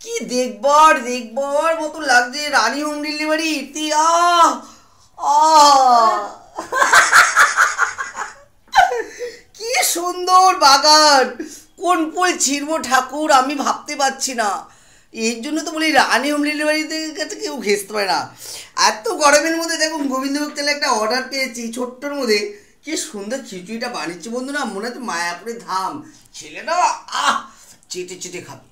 কি দেখবার দেখবার মতো লাগছে রানী হোম ডেলিভারি। আহ আহ কি সুন্দর বাগান, কোন ফুল ছিড়বো ঠাকুর আমি ভাবতে পারছি না। এর জন্য তো বলি রানী হোম ডেলিভারিতে কাছে কেউ ঘেসতে পারে না। এত গরমের মধ্যে দেখুন গোবিন্দভোগ তেলে একটা অর্ডার পেয়েছি ছোট্টর মধ্যে, কি সুন্দর খিচুড়িটা বানিয়েছে বন্ধুরা, মনে হচ্ছে মায়াপুরের ধাম। ছেলেটা চেটে চেটে খাবে,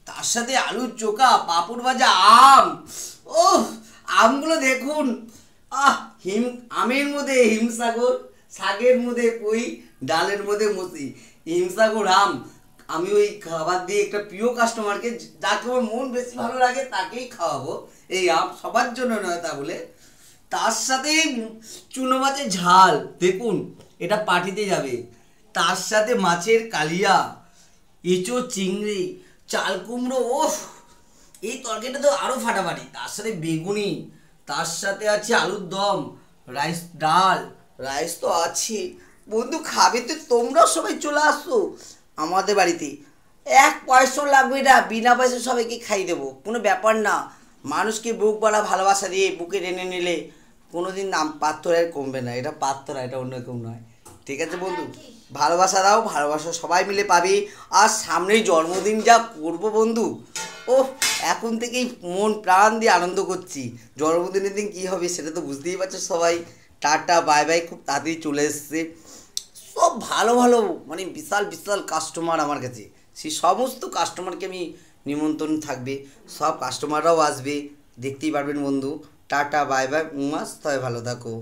তার সাথে আলুর চোখা, পাঁপড় ভাজা, আম। ও আমগুলো দেখুন, আমের মধ্যে হিমসাগর, শাকের মধ্যে পুঁই, ডালের মধ্যে মসি, হিমসাগর আম। আমি ওই খাবার দিয়ে একটা প্রিয় কাস্টমারকে, যাকে আমার মন বেশি ভালো লাগে তাকেই খাওয়াবো এই আম, সবার জন্য নয় তা বলে। তার সাথে চুনো মাছের ঝাল দেখুন, এটা পার্টিতে যাবে। তার সাথে মাছের কালিয়া, এঁচোড়, চিংড়ি, চাল কুমড়ো। ওফ, এই তরকারিটা তো আরও ফাটাফাটি। তার সাথে বেগুনি, তার সাথে আছে আলুর দম, রাইস, ডাল, রাইস তো আছে। বন্ধু খাবে তো তোমরাও সবাই চলে আসো আমাদের বাড়িতে, এক পয়সাও লাগবে না, বিনা পয়সা সবাইকে খাইয়ে দেবো, কোনো ব্যাপার না। মানুষকে বুক বাড়া ভালোবাসা দিয়ে বুকে টেনে নিলে কোনোদিন নাম পাত্তরায় কমবে না। এটা পাত্তরা, এটা অন্য কেউ নয়। ঠিক আছে বন্ধু, ভালোবাসা দাও, ভালোবাসা সবাই মিলে পাবে। আর সামনেই জন্মদিন যা করবো বন্ধু, ও এখন থেকেই মন প্রাণ দিয়ে আনন্দ করছি। জন্মদিনের দিন কী হবে সেটা তো বুঝতেই পারছো সবাই। টাটা বাই বাই, খুব তাড়াতাড়ি চলে এসছে সব ভালো ভালো, মানে বিশাল বিশাল কাস্টমার আমার কাছে। সেই সমস্ত কাস্টমারকে আমি নিমন্ত্রণ থাকবে, সব কাস্টমাররাও আসবে, দেখতেই পারবেন বন্ধু। টাটা বাই বাই, মাস তবে ভালো থাকো।